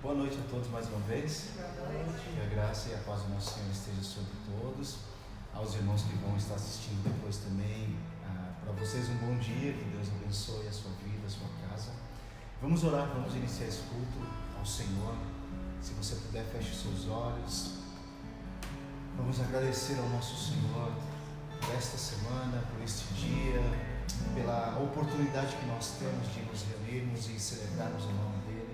Boa noite a todos mais uma vez. Que a graça e a paz do nosso Senhor esteja sobre todos. Aos irmãos que vão estar assistindo depois também, para vocês um bom dia, que Deus abençoe a sua vida, a sua casa. Vamos orar, vamos iniciar esse culto ao Senhor. Se você puder, feche os seus olhos. Vamos agradecer ao nosso Senhor por esta semana, por este dia, pela oportunidade que nós temos de nos reunirmos e celebrarmos o nome dEle,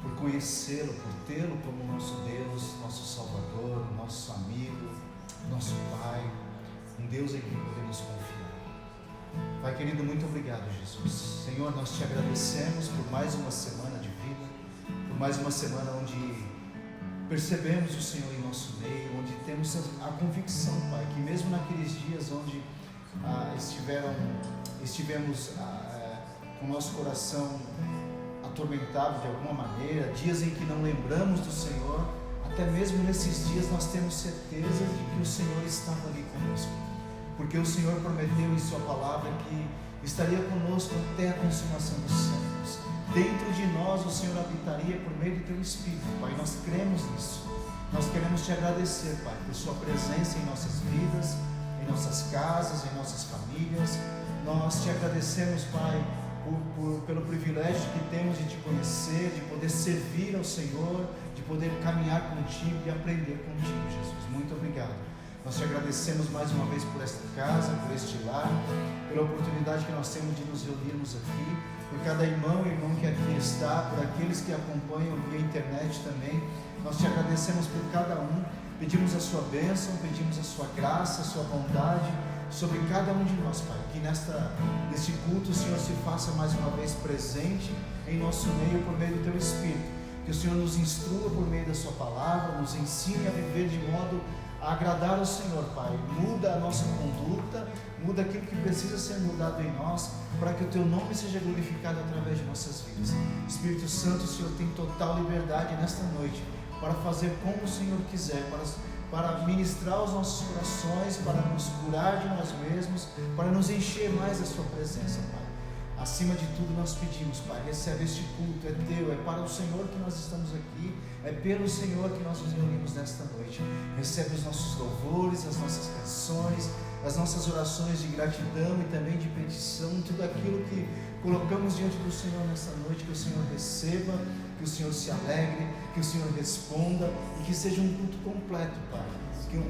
por conhecê-lo, por tê-lo como nosso Deus, nosso Salvador, nosso amigo, nosso Pai, um Deus em quem podemos confiar. Pai querido, muito obrigado, Jesus. Senhor, nós te agradecemos por mais uma semana de vida, por mais uma semana onde percebemos o Senhor em nosso meio, onde temos a convicção, Pai, que mesmo naqueles dias onde estivemos com o nosso coração atormentado de alguma maneira, dias em que não lembramos do Senhor, até mesmo nesses dias nós temos certeza de que o Senhor estava ali conosco, porque o Senhor prometeu em sua palavra que estaria conosco até a consumação dos séculos. Dentro de nós o Senhor habitaria por meio do teu Espírito, Pai. Nós cremos nisso. Nós queremos te agradecer, Pai, por sua presença em nossas vidas, em nossas casas, em nossas famílias. Nós te agradecemos, Pai, pelo privilégio que temos de te conhecer, de poder servir ao Senhor, de poder caminhar contigo e aprender contigo, Jesus. Muito obrigado. Nós te agradecemos mais uma vez por esta casa, por este lar, pela oportunidade que nós temos de nos reunirmos aqui, por cada irmão e irmã que aqui está, por aqueles que acompanham via internet também. Nós te agradecemos por cada um, pedimos a sua bênção, pedimos a sua graça, a sua bondade sobre cada um de nós, Pai. Que neste culto o Senhor se faça mais uma vez presente em nosso meio por meio do teu Espírito. Que o Senhor nos instrua por meio da sua palavra, nos ensine a viver de modo a agradar ao Senhor, Pai. Muda a nossa conduta, muda aquilo que precisa ser mudado em nós, para que o teu nome seja glorificado através de nossas vidas. Espírito Santo, o Senhor tem total liberdade nesta noite para fazer como o Senhor quiser, para ministrar os nossos corações, para nos curar de nós mesmos, para nos encher mais da sua presença, Pai. Acima de tudo nós pedimos, Pai, recebe este culto, é teu, é para o Senhor que nós estamos aqui, é pelo Senhor que nós nos reunimos nesta noite. Recebe os nossos louvores, as nossas canções, as nossas orações de gratidão e também de petição, tudo aquilo que colocamos diante do Senhor nesta noite, que o Senhor receba, que o Senhor se alegre, que o Senhor responda e que seja um culto completo, Pai,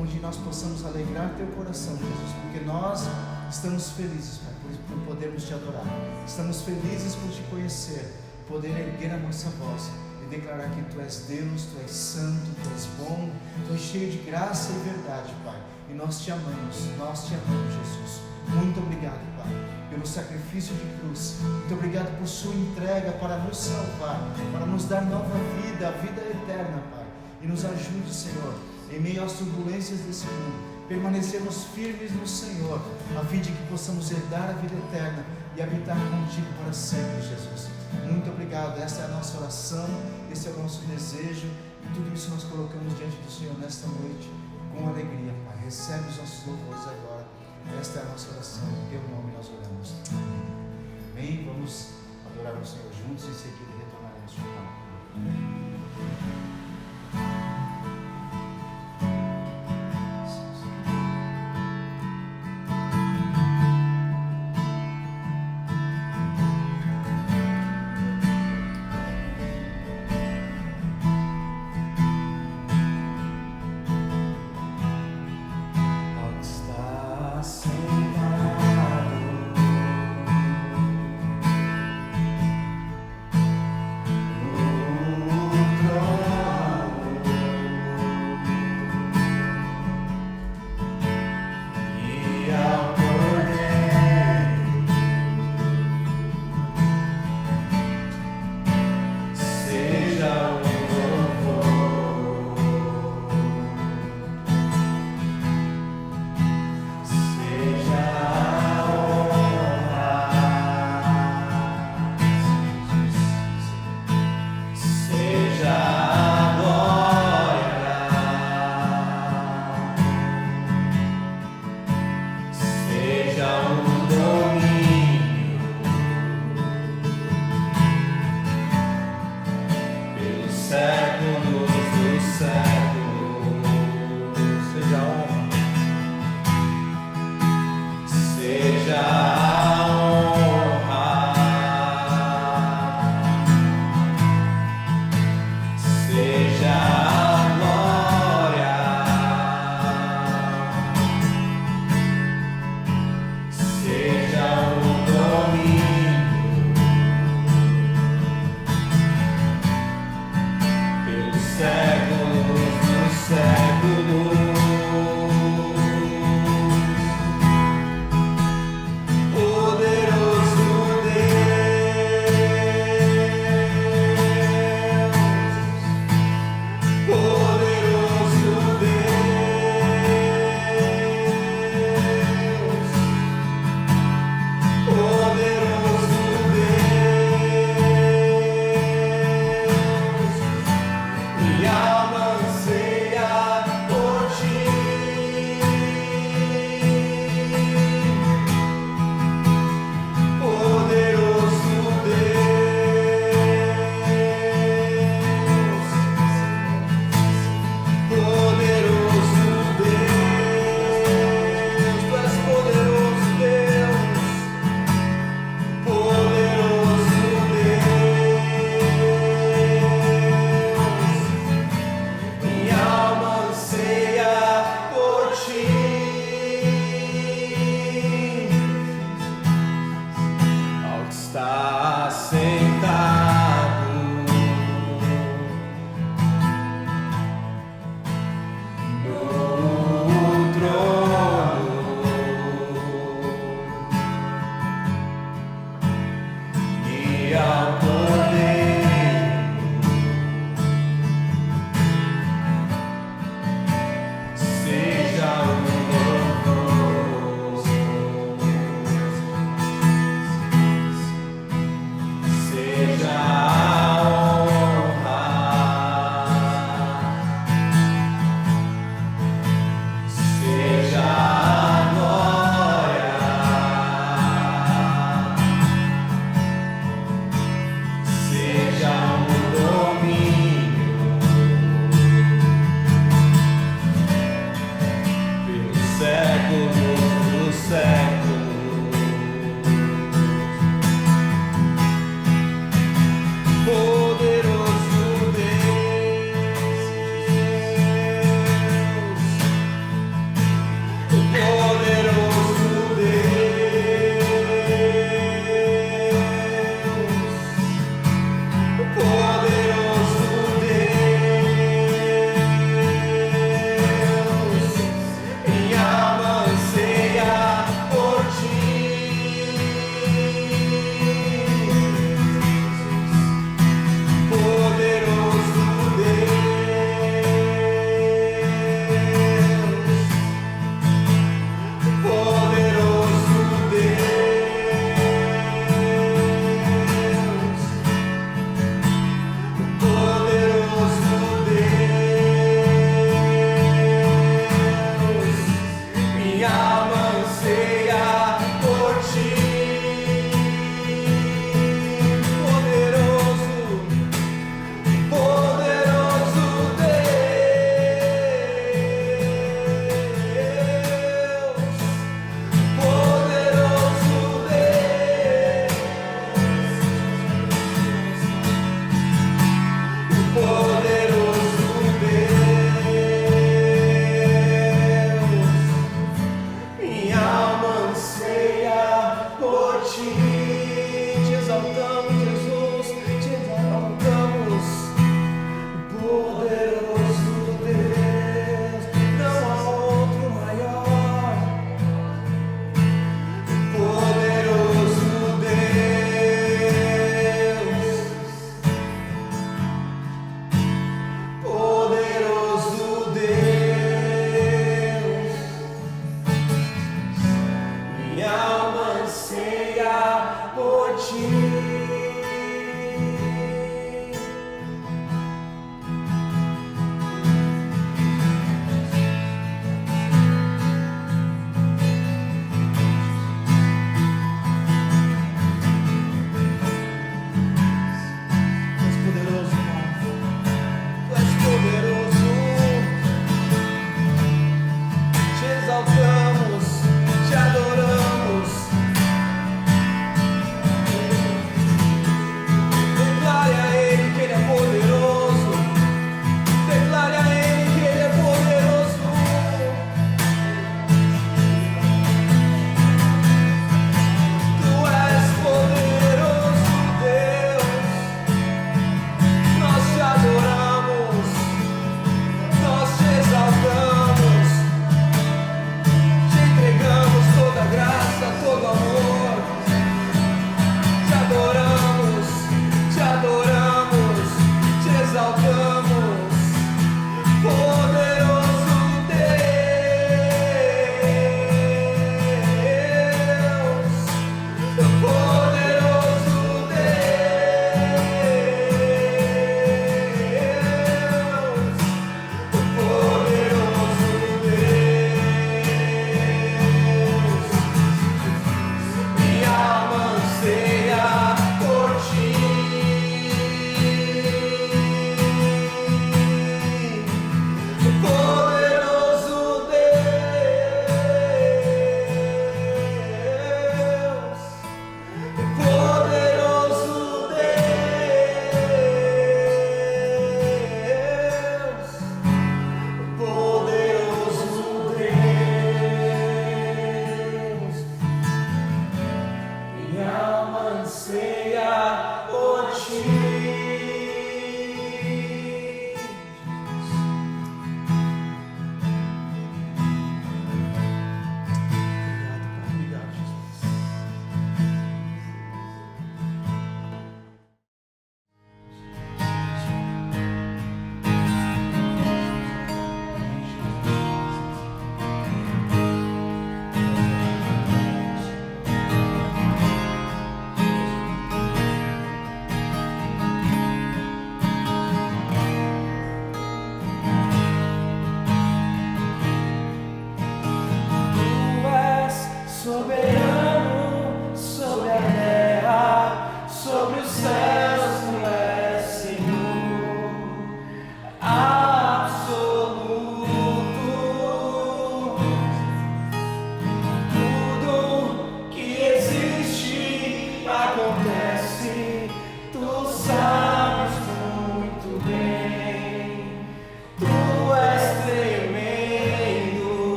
onde nós possamos alegrar teu coração, Jesus, porque nós estamos felizes, Pai, por podermos te adorar, estamos felizes por te conhecer, poder erguer a nossa voz e declarar que tu és Deus, tu és santo, tu és bom, tu és cheio de graça e verdade, Pai, e nós te amamos, Jesus. Muito obrigado, Pai, pelo sacrifício de cruz. Muito obrigado por sua entrega para nos salvar, para nos dar nova vida, a vida eterna, Pai. E nos ajude, Senhor, em meio às turbulências desse mundo, permanecermos firmes no Senhor, a fim de que possamos herdar a vida eterna e habitar contigo para sempre, Jesus. Muito obrigado. Essa é a nossa oração, esse é o nosso desejo, e tudo isso nós colocamos diante do Senhor nesta noite com alegria, Pai. Recebe os nossos louvores agora. Esta é a nossa oração, em teu nome nós oramos. Amém? Vamos adorar o Senhor juntos e em seguida retornaremos para o palco.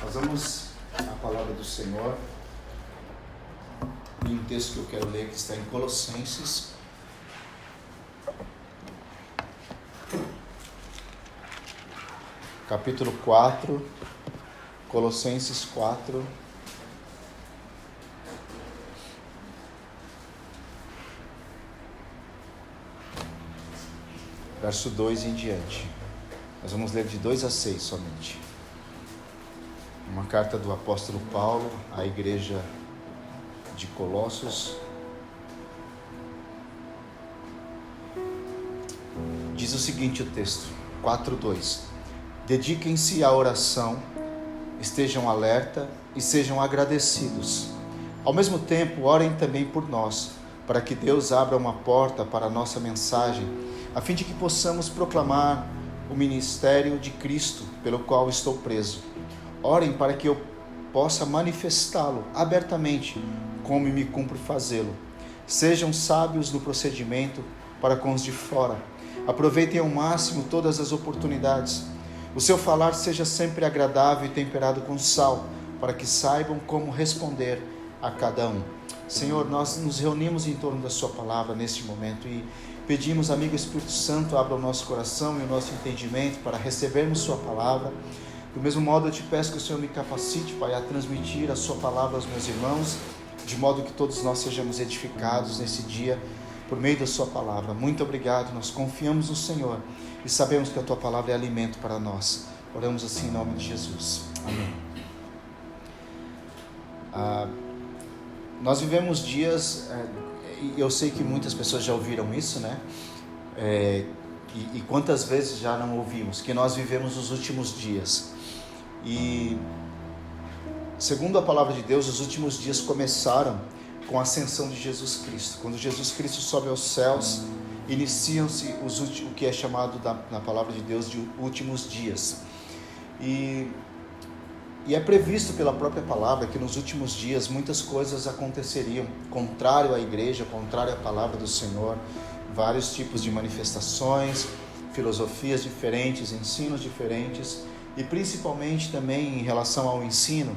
Nós vamos à palavra do Senhor e um texto que eu quero ler que está em Colossenses, capítulo 4, Colossenses 4, verso 2 em diante. Nós vamos ler de 2 a 6 somente. Uma carta do apóstolo Paulo à igreja de Colossos. Diz o seguinte o texto, 4:2: Dediquem-se à oração, estejam alerta e sejam agradecidos. Ao mesmo tempo, orem também por nós, para que Deus abra uma porta para a nossa mensagem, a fim de que possamos proclamar o ministério de Cristo, pelo qual estou preso. Orem para que eu possa manifestá-lo abertamente, como me cumpre fazê-lo. Sejam sábios no procedimento para com os de fora. Aproveitem ao máximo todas as oportunidades. O seu falar seja sempre agradável e temperado com sal, para que saibam como responder a cada um. Senhor, nós nos reunimos em torno da sua palavra neste momento e pedimos, amigo Espírito Santo, abra o nosso coração e o nosso entendimento para recebermos sua palavra. Do mesmo modo, eu te peço que o Senhor me capacite, Pai, a transmitir a sua palavra aos meus irmãos, de modo que todos nós sejamos edificados nesse dia, por meio da sua palavra. Muito obrigado, nós confiamos no Senhor e sabemos que a tua palavra é alimento para nós. Oramos assim em nome de Jesus. Amém. Nós vivemos dias, e eu sei que muitas pessoas já ouviram isso, né? E quantas vezes já não ouvimos, que nós vivemos os últimos dias. E segundo a palavra de Deus, os últimos dias começaram com a ascensão de Jesus Cristo. Quando Jesus Cristo sobe aos céus, iniciam-se o que é chamado na palavra de Deus de últimos dias. E é previsto pela própria palavra que nos últimos dias muitas coisas aconteceriam, contrário à igreja, contrário à palavra do Senhor, vários tipos de manifestações, filosofias diferentes, ensinos diferentes, e principalmente também em relação ao ensino,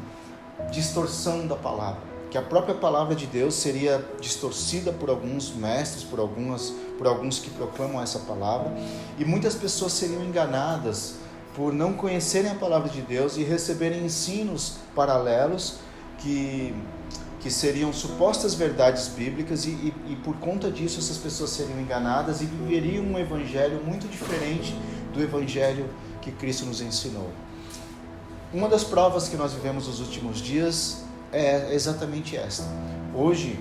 distorção da palavra, que a própria palavra de Deus seria distorcida por alguns mestres, por alguns que proclamam essa palavra, e muitas pessoas seriam enganadas por não conhecerem a palavra de Deus e receberem ensinos paralelos que seriam supostas verdades bíblicas e por conta disso essas pessoas seriam enganadas e viveriam um evangelho muito diferente do evangelho que Cristo nos ensinou. Uma das provas que nós vivemos nos últimos dias é exatamente esta. Hoje,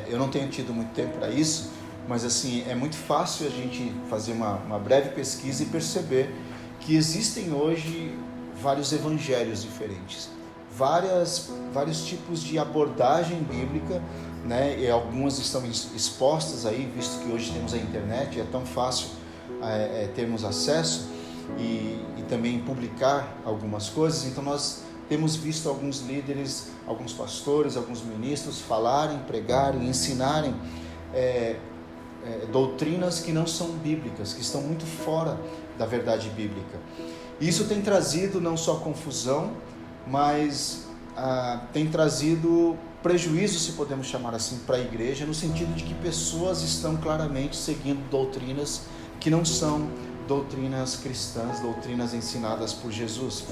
eu não tenho tido muito tempo para isso, mas assim, é muito fácil a gente fazer uma breve pesquisa e perceber que existem hoje vários evangelhos diferentes, vários tipos de abordagem bíblica, né? E algumas estão expostas aí, visto que hoje temos a internet, é tão fácil termos acesso e também publicar algumas coisas. Então nós temos visto alguns líderes, alguns pastores, alguns ministros falarem, pregarem, ensinarem doutrinas que não são bíblicas, que estão muito fora da verdade bíblica. Isso tem trazido não só confusão, mas tem trazido prejuízo, se podemos chamar assim, para a igreja, no sentido de que pessoas estão claramente seguindo doutrinas que não são doutrinas cristãs, doutrinas ensinadas por Jesus.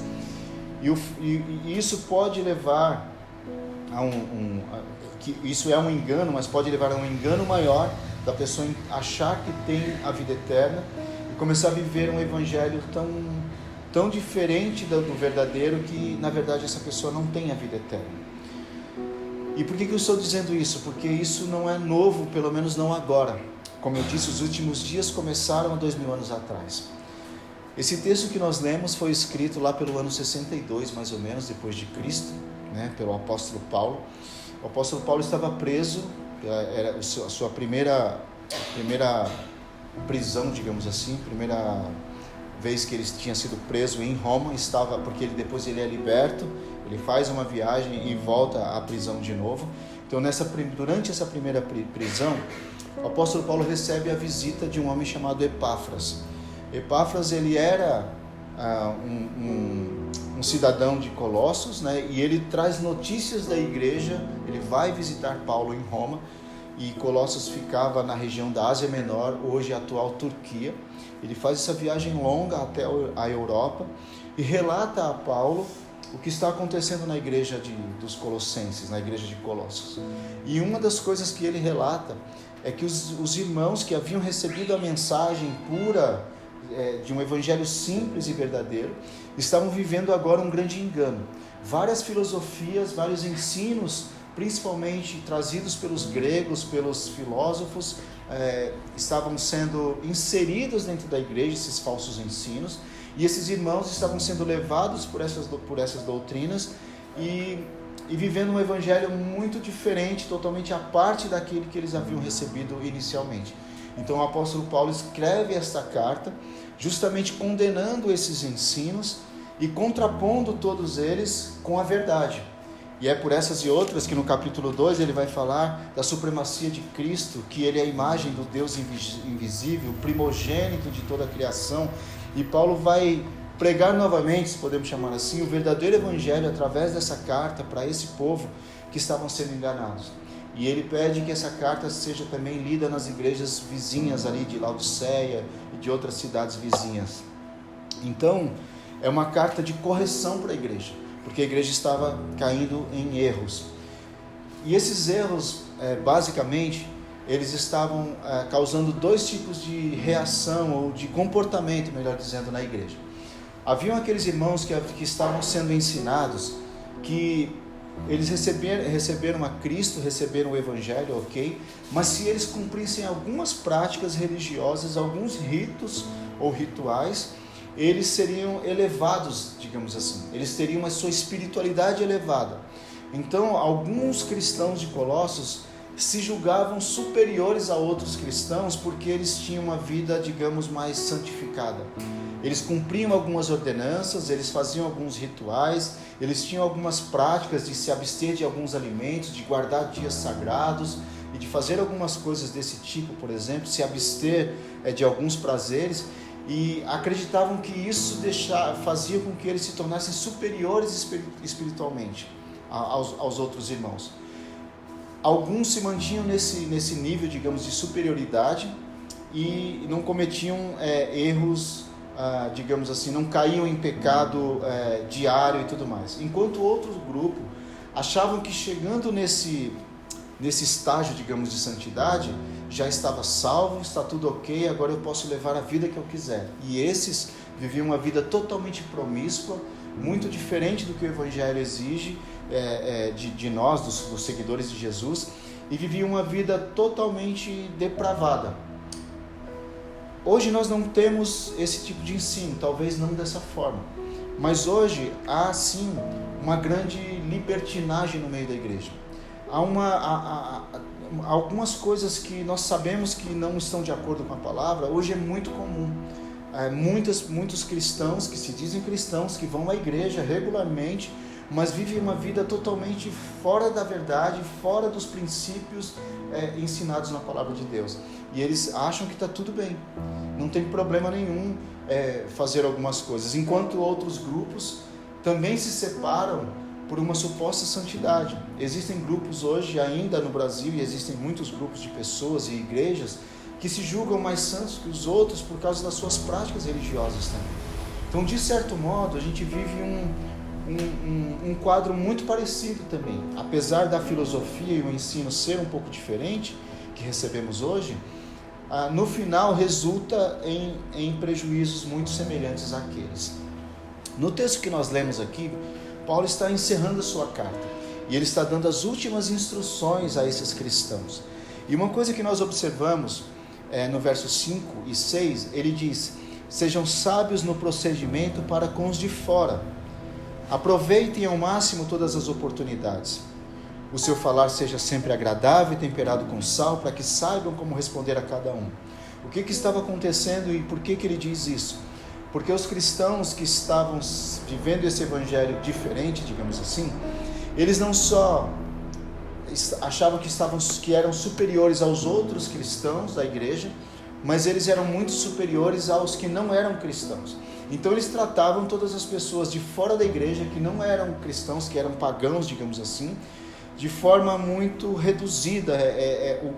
E isso pode levar que isso é um engano, mas pode levar a um engano maior da pessoa achar que tem a vida eterna e começar a viver um evangelho tão diferente do verdadeiro que na verdade essa pessoa não tem a vida eterna. E por que eu estou dizendo isso? Porque isso não é novo, pelo menos não agora. Como eu disse, os últimos dias começaram há 2000 anos atrás. Esse texto que nós lemos foi escrito lá pelo ano 62, mais ou menos, depois de Cristo, né, pelo apóstolo Paulo. O apóstolo Paulo estava preso, era a sua primeira prisão, digamos assim, primeira vez que ele tinha sido preso em Roma, porque depois ele é liberto, ele faz uma viagem e volta à prisão de novo. Então durante essa primeira prisão, o apóstolo Paulo recebe a visita de um homem chamado Epáfras. Epáfras, ele era um um cidadão de Colossos, né? E ele traz notícias da igreja. Ele vai visitar Paulo em Roma, e Colossos ficava na região da Ásia Menor, hoje a atual Turquia. Ele faz essa viagem longa até a Europa e relata a Paulo o que está acontecendo na igreja dos Colossenses, na igreja de Colossos. E uma das coisas que ele relata é que os irmãos que haviam recebido a mensagem pura de um evangelho simples e verdadeiro, estavam vivendo agora um grande engano. Várias filosofias, vários ensinos, principalmente trazidos pelos gregos, pelos filósofos, estavam sendo inseridos dentro da igreja, esses falsos ensinos, e esses irmãos estavam sendo levados por essas doutrinas e vivendo um evangelho muito diferente, totalmente à parte daquele que eles haviam recebido inicialmente. Então o apóstolo Paulo escreve esta carta justamente condenando esses ensinos e contrapondo todos eles com a verdade. E é por essas e outras que no capítulo 2 ele vai falar da supremacia de Cristo, que ele é a imagem do Deus invisível, primogênito de toda a criação. E Paulo vai pregar novamente, se podemos chamar assim, o verdadeiro evangelho através dessa carta para esse povo que estavam sendo enganados. E ele pede que essa carta seja também lida nas igrejas vizinhas ali de Laodiceia e de outras cidades vizinhas. Então, é uma carta de correção para a igreja, porque a igreja estava caindo em erros. E esses erros, basicamente, eles estavam causando dois tipos de reação, ou de comportamento, melhor dizendo, na igreja. Haviam aqueles irmãos que estavam sendo ensinados, que eles receberam a Cristo, receberam o Evangelho, ok? Mas se eles cumprissem algumas práticas religiosas, alguns ritos ou rituais, eles seriam elevados, digamos assim. Eles teriam a sua espiritualidade elevada. Então, alguns cristãos de Colossos se julgavam superiores a outros cristãos porque eles tinham uma vida, digamos, mais santificada. Eles cumpriam algumas ordenanças, eles faziam alguns rituais, eles tinham algumas práticas de se abster de alguns alimentos, de guardar dias sagrados e de fazer algumas coisas desse tipo, por exemplo, se abster de alguns prazeres, e acreditavam que isso fazia com que eles se tornassem superiores espiritualmente aos outros irmãos. Alguns se mantinham nesse nível, digamos, de superioridade e não cometiam erros, digamos assim, não caíam em pecado diário e tudo mais. Enquanto outro grupo achavam que chegando nesse estágio, digamos, de santidade, já estava salvo, está tudo ok, agora eu posso levar a vida que eu quiser. E esses viviam uma vida totalmente promíscua, muito diferente do que o Evangelho exige de nós, dos seguidores de Jesus, e viviam uma vida totalmente depravada. Hoje nós não temos esse tipo de ensino, talvez não dessa forma, mas hoje há sim uma grande libertinagem no meio da igreja. Há algumas coisas que nós sabemos que não estão de acordo com a palavra. Hoje é muito comum. Muitos cristãos que se dizem cristãos, que vão à igreja regularmente, mas vivem uma vida totalmente fora da verdade, fora dos princípios ensinados na palavra de Deus. E eles acham que está tudo bem, não tem problema nenhum fazer algumas coisas, enquanto outros grupos também se separam por uma suposta santidade. Existem grupos hoje ainda no Brasil, e existem muitos grupos de pessoas e igrejas que se julgam mais santos que os outros por causa das suas práticas religiosas também. Então, de certo modo, a gente vive um quadro muito parecido também. Apesar da filosofia e o ensino ser um pouco diferente que recebemos hoje, no final resulta em prejuízos muito semelhantes àqueles. No texto que nós lemos aqui, Paulo está encerrando a sua carta e ele está dando as últimas instruções a esses cristãos. E uma coisa que nós observamos no versos 5 e 6, ele diz: sejam sábios no procedimento para com os de fora, aproveitem ao máximo todas as oportunidades. O seu falar seja sempre agradável e temperado com sal, para que saibam como responder a cada um. O que estava acontecendo e por que ele diz isso? Porque os cristãos que estavam vivendo esse evangelho diferente, digamos assim, eles não só achavam que eram superiores aos outros cristãos da igreja, mas eles eram muito superiores aos que não eram cristãos. Então eles tratavam todas as pessoas de fora da igreja, que não eram cristãos, que eram pagãos, digamos assim, de forma muito reduzida,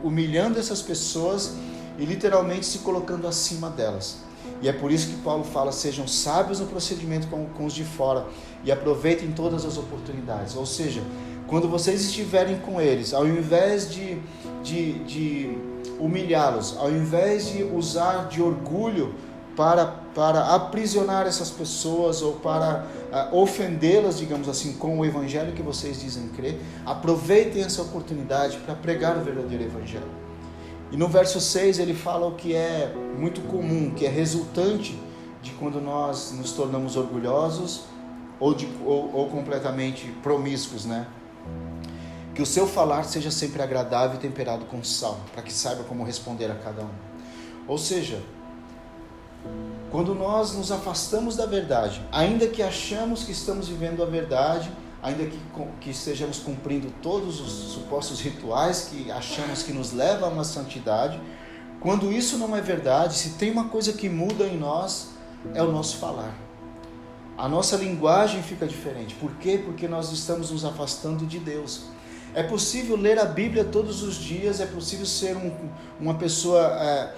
humilhando essas pessoas e literalmente se colocando acima delas. E é por isso que Paulo fala: sejam sábios no procedimento com os de fora e aproveitem todas as oportunidades. Ou seja, quando vocês estiverem com eles, ao invés de humilhá-los, ao invés de usar de orgulho para aprisionar essas pessoas ou para ofendê-las, digamos assim, com o evangelho que vocês dizem crer, aproveitem essa oportunidade para pregar o verdadeiro evangelho. E no verso 6 ele fala o que é muito comum, que é resultante de quando nós nos tornamos orgulhosos ou completamente promíscuos, né? Que o seu falar seja sempre agradável e temperado com sal, para que saiba como responder a cada um. Ou seja, quando nós nos afastamos da verdade, ainda que achamos que estamos vivendo a verdade, ainda que estejamos cumprindo todos os supostos rituais que achamos que nos levam a uma santidade, quando isso não é verdade, se tem uma coisa que muda em nós, é o nosso falar. A nossa linguagem fica diferente. Por quê? Porque nós estamos nos afastando de Deus. É possível ler a Bíblia todos os dias, é possível ser uma pessoa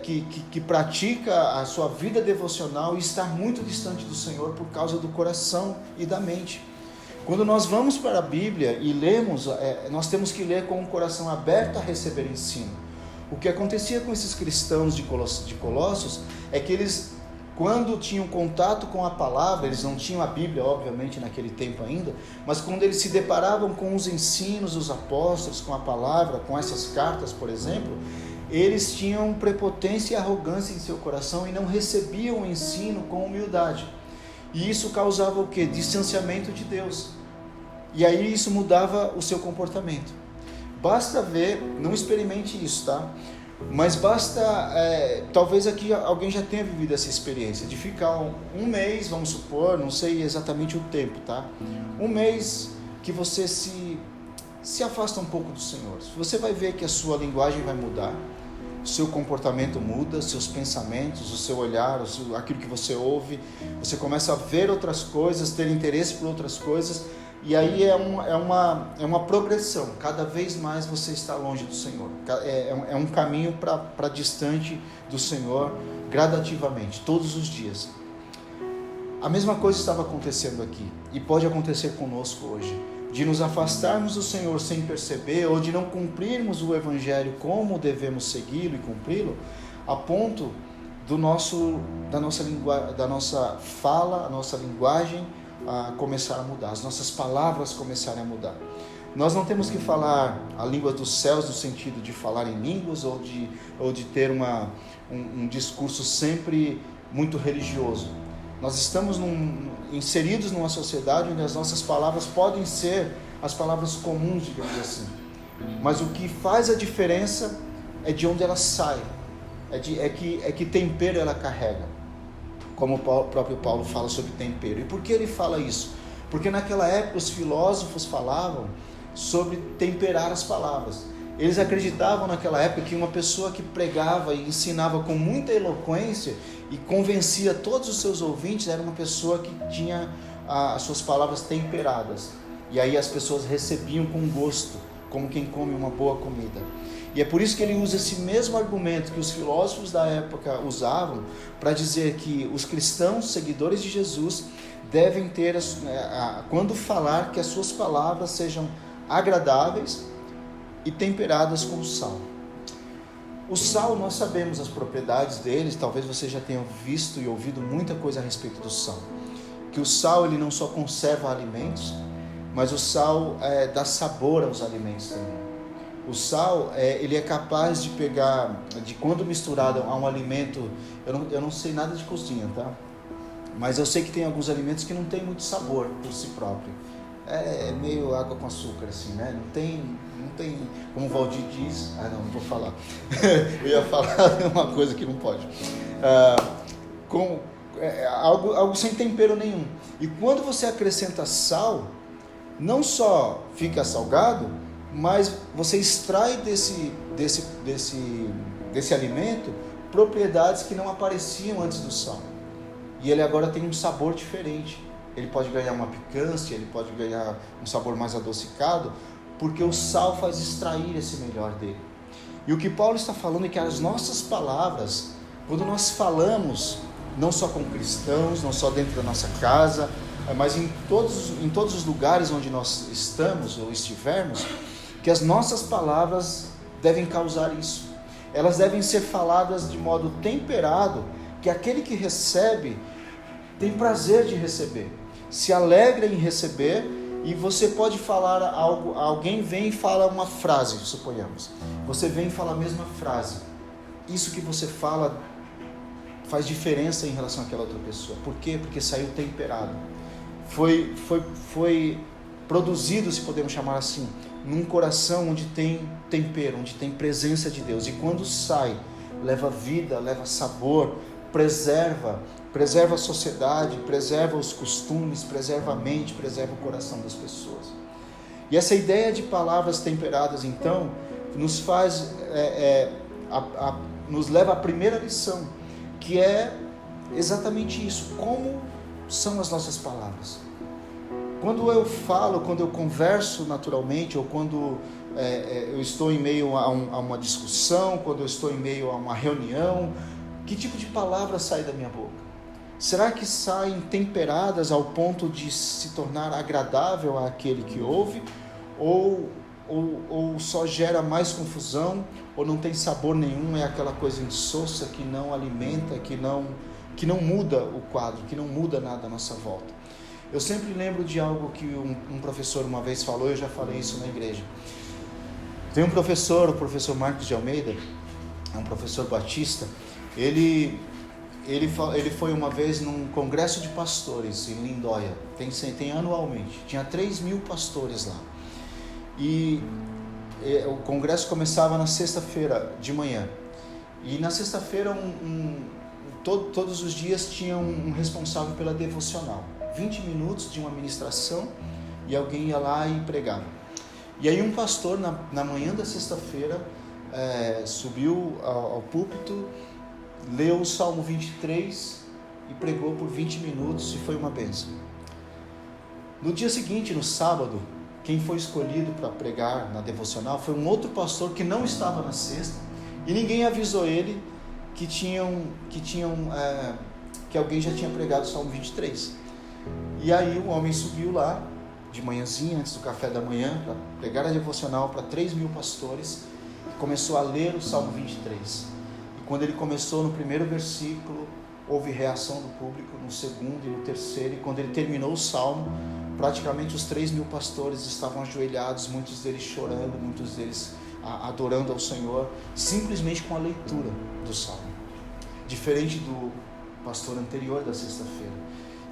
que pratica a sua vida devocional e estar muito distante do Senhor por causa do coração e da mente. Quando nós vamos para a Bíblia e lemos, nós temos que ler com o coração aberto a receber ensino. O que acontecia com esses cristãos de Colossos é que eles, quando tinham contato com a palavra, eles não tinham a Bíblia, obviamente, naquele tempo ainda, mas quando eles se deparavam com os ensinos dos apóstolos, com a palavra, com essas cartas, por exemplo, eles tinham prepotência e arrogância em seu coração e não recebiam o ensino com humildade. E isso causava o quê? Distanciamento de Deus. E aí isso mudava o seu comportamento. Basta ver, não experimente isso, tá? Mas basta, talvez aqui alguém já tenha vivido essa experiência, de ficar um mês, vamos supor, não sei exatamente o tempo, tá? Um mês que você se afasta um pouco do Senhor. Você vai ver que a sua linguagem vai mudar, o seu comportamento muda, seus pensamentos, o seu olhar, aquilo que você ouve, você começa a ver outras coisas, ter interesse por outras coisas, e aí é uma progressão. Cada vez mais você está longe do Senhor. É um caminho para distante do Senhor, gradativamente, todos os dias. A mesma coisa estava acontecendo aqui, e pode acontecer conosco hoje, de nos afastarmos do Senhor sem perceber, ou de não cumprirmos o Evangelho como devemos segui-lo e cumpri-lo, a ponto da nossa fala, a nossa linguagem a começar a mudar, as nossas palavras começarem a mudar. Nós não temos que falar a língua dos céus no sentido de falar em línguas ou de ter um discurso sempre muito religioso. Nós estamos inseridos numa sociedade onde as nossas palavras podem ser as palavras comuns, digamos assim. Mas o que faz a diferença é de onde ela sai, é que tempero ela carrega. Como o próprio Paulo fala sobre tempero. E por que ele fala isso? Porque naquela época os filósofos falavam sobre temperar as palavras. Eles acreditavam naquela época que uma pessoa que pregava e ensinava com muita eloquência e convencia todos os seus ouvintes era uma pessoa que tinha as suas palavras temperadas. E aí as pessoas recebiam com gosto, como quem come uma boa comida. E é por isso que ele usa esse mesmo argumento que os filósofos da época usavam para dizer que os cristãos, seguidores de Jesus, devem ter, quando falar, que as suas palavras sejam agradáveis e temperadas com sal. O sal, nós sabemos as propriedades deles, talvez você já tenha visto e ouvido muita coisa a respeito do sal. Que o sal ele não só conserva alimentos, mas o sal dá sabor aos alimentos também. O sal, ele é capaz de pegar, quando misturado a um alimento, eu não sei nada de cozinha, tá? Mas eu sei que tem alguns alimentos que não tem muito sabor por si próprio. É meio água com açúcar, assim, né? Não tem, como o Valdir diz, não vou falar. Eu ia falar uma coisa que não pode. Algo sem tempero nenhum. E quando você acrescenta sal, não só fica salgado, mas você extrai desse alimento propriedades que não apareciam antes do sal. E ele agora tem um sabor diferente. Ele pode ganhar uma picância, ele pode ganhar um sabor mais adocicado, porque o sal faz extrair esse melhor dele. E o que Paulo está falando é que as nossas palavras, quando nós falamos, não só com cristãos, não só dentro da nossa casa, mas em todos os lugares onde nós estamos ou estivermos, que as nossas palavras devem causar isso. Elas devem ser faladas de modo temperado, que aquele que recebe tem prazer de receber, se alegra em receber. E você pode falar algo, alguém vem e fala uma frase, suponhamos, você vem e fala a mesma frase, isso que você fala faz diferença em relação àquela outra pessoa. Por quê? Porque saiu temperado, foi produzido, se podemos chamar assim, num coração onde tem tempero, onde tem presença de Deus. E quando sai, leva vida, leva sabor, preserva a sociedade, preserva os costumes, preserva a mente, preserva o coração das pessoas. E essa ideia de palavras temperadas, então, nos faz, nos leva à primeira lição, que é exatamente isso: como são as nossas palavras. Quando eu falo, quando eu converso naturalmente, ou quando eu estou em meio a uma discussão, quando eu estou em meio a uma reunião, que tipo de palavra sai da minha boca? Será que saem temperadas ao ponto de se tornar agradável àquele que ouve? Ou só gera mais confusão? Ou não tem sabor nenhum, é aquela coisa insossa que não alimenta, que não muda o quadro, que não muda nada à nossa volta? Eu sempre lembro de algo que um professor uma vez falou, eu já falei isso na igreja. Tem um professor, o professor Marcos de Almeida, é um professor batista. Ele foi uma vez num congresso de pastores em Lindóia, tem anualmente, tinha 3.000 pastores lá, e o congresso começava na sexta-feira de manhã, e na sexta-feira todos os dias tinha um responsável pela devocional, 20 minutos de uma ministração, e alguém ia lá e pregava. E aí um pastor na manhã da sexta-feira subiu ao púlpito, leu o Salmo 23 e pregou por 20 minutos, e foi uma bênção. No dia seguinte, no sábado, quem foi escolhido para pregar na devocional foi um outro pastor que não estava na sexta, e ninguém avisou ele que alguém já tinha pregado o Salmo 23. E aí o homem subiu lá de manhãzinha, antes do café da manhã, para pregar a devocional para 3.000 pastores, e começou a ler o Salmo 23. Quando ele começou no primeiro versículo, houve reação do público, no segundo e no terceiro, e quando ele terminou o salmo, praticamente os 3.000 pastores estavam ajoelhados, muitos deles chorando, muitos deles adorando ao Senhor, simplesmente com a leitura do salmo, diferente do pastor anterior da sexta-feira.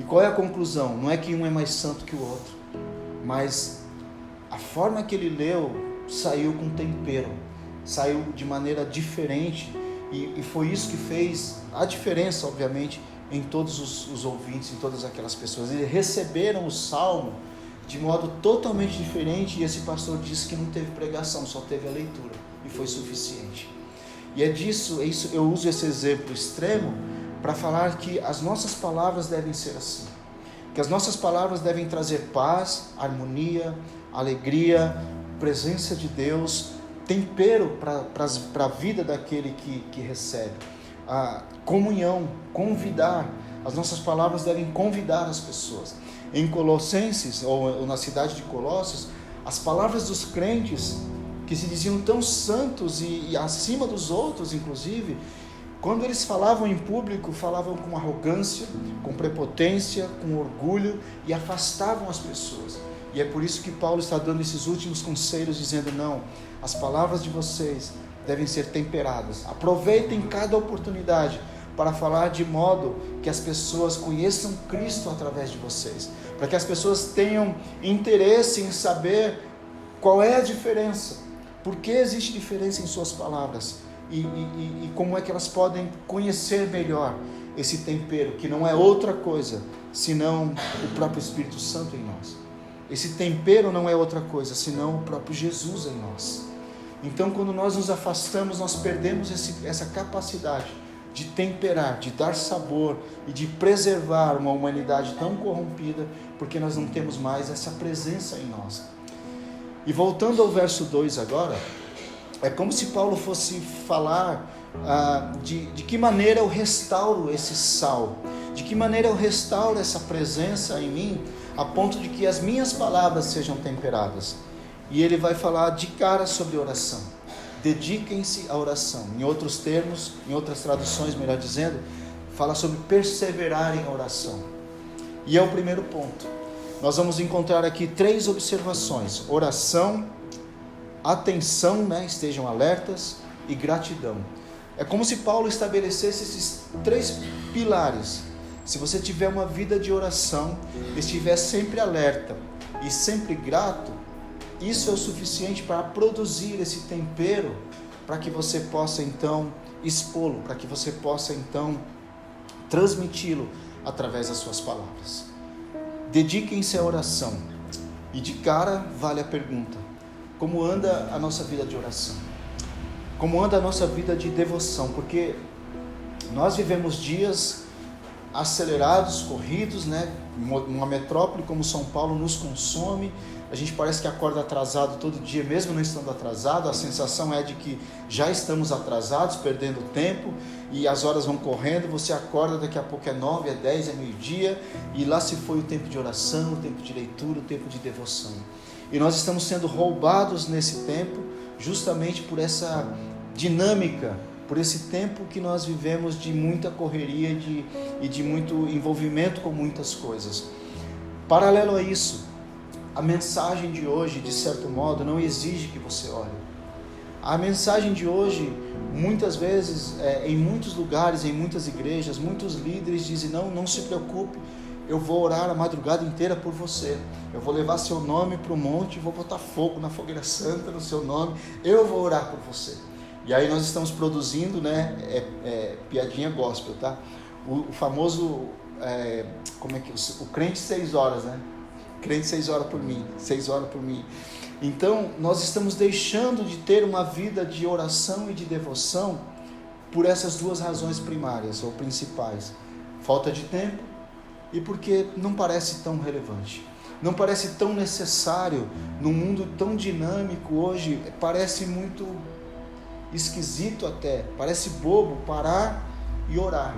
E qual é a conclusão? Não é que um é mais santo que o outro, mas a forma que ele leu saiu com tempero, saiu de maneira diferente. E foi isso que fez a diferença, obviamente, em todos os ouvintes, em todas aquelas pessoas. Eles receberam o salmo de modo totalmente diferente, e esse pastor disse que não teve pregação, só teve a leitura, e foi suficiente. E é isso, eu uso esse exemplo extremo para falar que as nossas palavras devem ser assim, que as nossas palavras devem trazer paz, harmonia, alegria, presença de Deus, tempero para a vida daquele que recebe, a comunhão, convidar. As nossas palavras devem convidar as pessoas. Em Colossenses, ou na cidade de Colossos, as palavras dos crentes, que se diziam tão santos e acima dos outros, inclusive, quando eles falavam em público, falavam com arrogância, com prepotência, com orgulho, e afastavam as pessoas. E é por isso que Paulo está dando esses últimos conselhos, dizendo: não, as palavras de vocês devem ser temperadas. Aproveitem cada oportunidade para falar de modo que as pessoas conheçam Cristo através de vocês, para que as pessoas tenham interesse em saber qual é a diferença, por que existe diferença em suas palavras, e como é que elas podem conhecer melhor esse tempero, que não é outra coisa senão o próprio Espírito Santo em nós. Esse tempero não é outra coisa senão o próprio Jesus em nós. Então, quando nós nos afastamos, nós perdemos essa capacidade de temperar, de dar sabor e de preservar uma humanidade tão corrompida, porque nós não temos mais essa presença em nós. E voltando ao verso 2 agora, é como se Paulo fosse falar de que maneira eu restauro esse sal, de que maneira eu restauro essa presença em mim, a ponto de que as minhas palavras sejam temperadas. E ele vai falar de cara sobre oração. Dediquem-se à oração. Em outros termos, em outras traduções, melhor dizendo, fala sobre perseverar em oração. E é o primeiro ponto. Nós vamos encontrar aqui 3 observações: oração, atenção, estejam alertas, e gratidão. É como se Paulo estabelecesse esses 3 pilares. Se você tiver uma vida de oração, estiver sempre alerta e sempre grato, isso é o suficiente para produzir esse tempero, para que você possa então expô-lo, para que você possa então transmiti-lo através das suas palavras. Dediquem-se à oração. E de cara vale a pergunta: como anda a nossa vida de oração? Como anda a nossa vida de devoção? Porque nós vivemos dias acelerados, corridos, uma metrópole como São Paulo nos consome. A gente parece que acorda atrasado todo dia, mesmo não estando atrasado. A sensação é de que já estamos atrasados, perdendo tempo, e as horas vão correndo. Você acorda, daqui a pouco é 9, é 10, é meio-dia, e lá se foi o tempo de oração, o tempo de leitura, o tempo de devoção. E nós estamos sendo roubados nesse tempo, justamente por essa dinâmica, por esse tempo que nós vivemos de muita correria e de muito envolvimento com muitas coisas. Paralelo a isso, a mensagem de hoje, de certo modo, não exige que você ore. A mensagem de hoje, muitas vezes, em muitos lugares, em muitas igrejas, muitos líderes dizem: não se preocupe, eu vou orar a madrugada inteira por você, eu vou levar seu nome para o monte, vou botar fogo na fogueira santa no seu nome, eu vou orar por você. E aí nós estamos produzindo, piadinha gospel, tá? O famoso, o crente 6 horas, crente 6 horas por mim, 6 horas por mim. Então nós estamos deixando de ter uma vida de oração e de devoção por essas 2 razões primárias ou principais: falta de tempo e porque não parece tão relevante, não parece tão necessário. Num mundo tão dinâmico hoje, parece muito esquisito até, parece bobo parar e orar.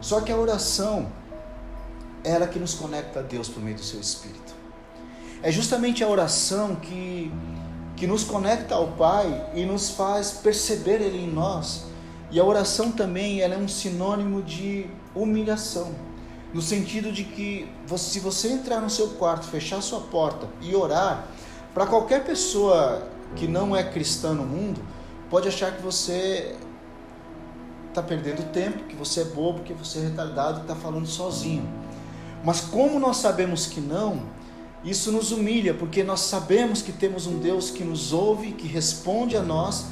Só que a oração é ela que nos conecta a Deus por meio do seu Espírito. É justamente a oração que nos conecta ao Pai e nos faz perceber Ele em nós. E a oração também, ela é um sinônimo de humilhação, no sentido de que se você entrar no seu quarto, fechar sua porta e orar, para qualquer pessoa que não é cristã no mundo, pode achar que você está perdendo tempo, que você é bobo, que você é retardado e está falando sozinho. Mas como nós sabemos que não, isso nos humilha, porque nós sabemos que temos um Deus que nos ouve, que responde a nós,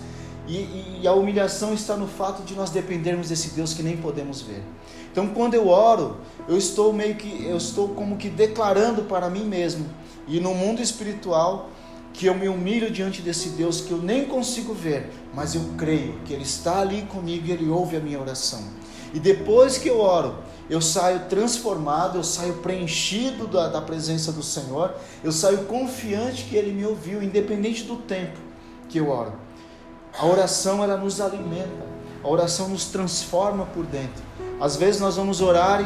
e a humilhação está no fato de nós dependermos desse Deus que nem podemos ver. Então quando eu oro, eu estou como que declarando para mim mesmo, e no mundo espiritual, que eu me humilho diante desse Deus que eu nem consigo ver, mas eu creio que Ele está ali comigo e Ele ouve a minha oração. E depois que eu oro, eu saio transformado, eu saio preenchido da presença do Senhor, eu saio confiante que Ele me ouviu, independente do tempo que eu oro. A oração, ela nos alimenta, a oração nos transforma por dentro. Às vezes nós vamos orar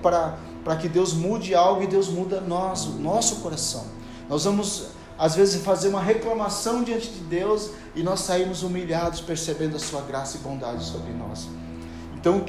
para que Deus mude algo e Deus muda o nosso coração. Nós vamos às vezes fazer uma reclamação diante de Deus e nós saímos humilhados, percebendo a sua graça e bondade sobre nós. Então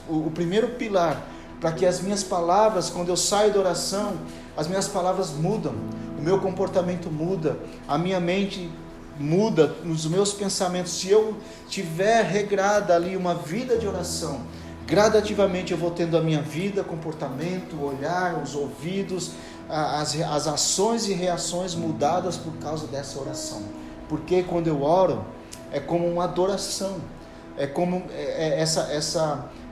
o primeiro pilar, para que as minhas palavras, quando eu saio da oração, as minhas palavras mudam, o meu comportamento muda, a minha mente muda, os meus pensamentos. Se eu tiver regrada ali uma vida de oração, gradativamente eu vou tendo a minha vida, comportamento, o olhar, os ouvidos, as ações e reações mudadas por causa dessa oração. Porque quando eu oro, é como uma adoração, é como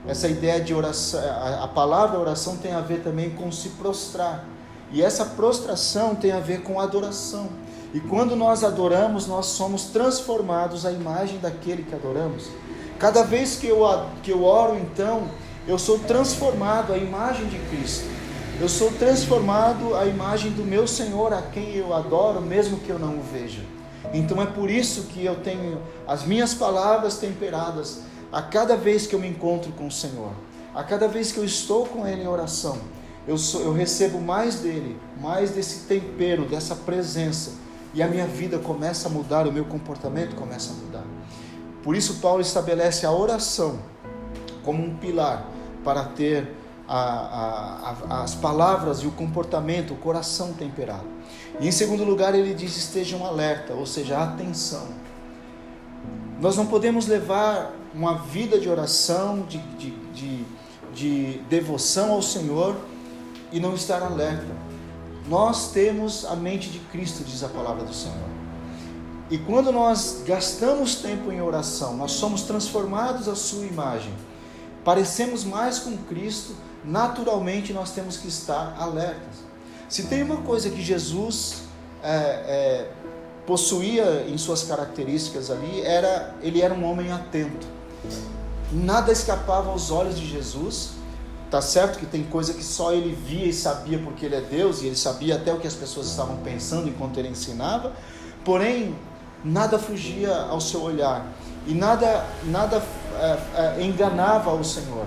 essa ideia de oração. A palavra oração tem a ver também com se prostrar, e essa prostração tem a ver com adoração. E quando nós adoramos, nós somos transformados à imagem daquele que adoramos. Cada vez que eu oro, então, eu sou transformado à imagem de Cristo. Eu sou transformado à imagem do meu Senhor, a quem eu adoro, mesmo que eu não o veja. Então é por isso que eu tenho as minhas palavras temperadas a cada vez que eu me encontro com o Senhor. A cada vez que eu estou com Ele em oração, eu recebo mais dEle, mais desse tempero, dessa presença. E a minha vida começa a mudar, o meu comportamento começa a mudar. Por isso Paulo estabelece a oração como um pilar para ter as palavras e o comportamento, o coração temperado. E em segundo lugar ele diz: estejam alerta, ou seja, atenção. Nós não podemos levar uma vida de oração, de devoção ao Senhor e não estar alerta. Nós temos a mente de Cristo, diz a palavra do Senhor. E quando nós gastamos tempo em oração, nós somos transformados à sua imagem, parecemos mais com Cristo, naturalmente nós temos que estar alertas. Se tem uma coisa que Jesus possuía em suas características ali, ele era um homem atento. Nada escapava aos olhos de Jesus. Tá certo que tem coisa que só ele via e sabia porque ele é Deus, e ele sabia até o que as pessoas estavam pensando enquanto ele ensinava, porém nada fugia ao seu olhar, e nada enganava ao Senhor,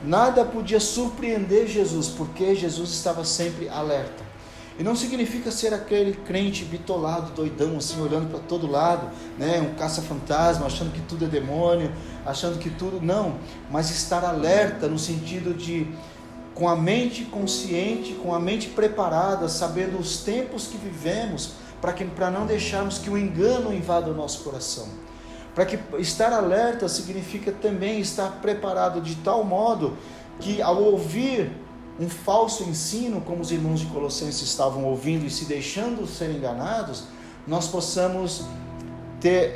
nada podia surpreender Jesus, porque Jesus estava sempre alerta. E não significa ser aquele crente bitolado, doidão, assim, olhando para todo lado, né? Um caça-fantasma, achando que tudo é demônio, achando que tudo... Não, mas estar alerta no sentido de, com a mente consciente, com a mente preparada, sabendo os tempos que vivemos, para não deixarmos que o engano invada o nosso coração. Para que estar alerta significa também estar preparado de tal modo que, ao ouvir um falso ensino, como os irmãos de Colossenses estavam ouvindo e se deixando ser enganados, nós possamos ter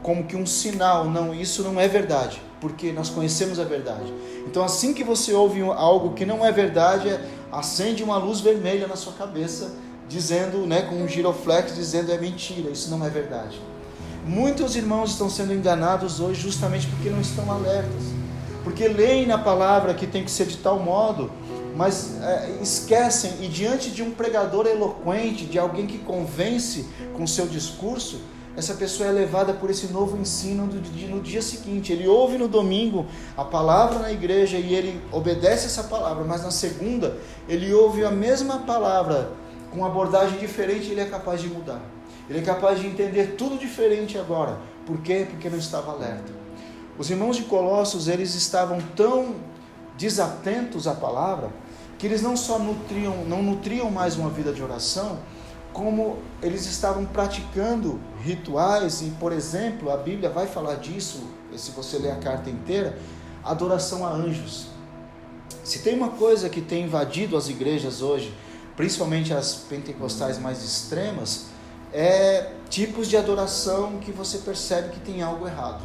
como que um sinal: não, isso não é verdade, porque nós conhecemos a verdade. Então, assim que você ouve algo que não é verdade, acende uma luz vermelha na sua cabeça, dizendo, né, com um giroflex, dizendo: é mentira, isso não é verdade. Muitos irmãos estão sendo enganados hoje justamente porque não estão alertas, porque leem na palavra que tem que ser de tal modo, mas esquecem, e diante de um pregador eloquente, de alguém que convence com seu discurso, essa pessoa é levada por esse novo ensino no dia seguinte. Ele ouve no domingo a palavra na igreja e ele obedece essa palavra, mas na segunda ele ouve a mesma palavra com uma abordagem diferente e ele é capaz de mudar. Ele é capaz de entender tudo diferente agora. Por quê? Porque não estava alerta. Os irmãos de Colossos, eles estavam tão desatentos à palavra, que eles não só não nutriam mais uma vida de oração, como eles estavam praticando rituais, e, por exemplo, a Bíblia vai falar disso, se você ler a carta inteira, adoração a anjos. Se tem uma coisa que tem invadido as igrejas hoje, principalmente as pentecostais mais extremas, é tipos de adoração que você percebe que tem algo errado.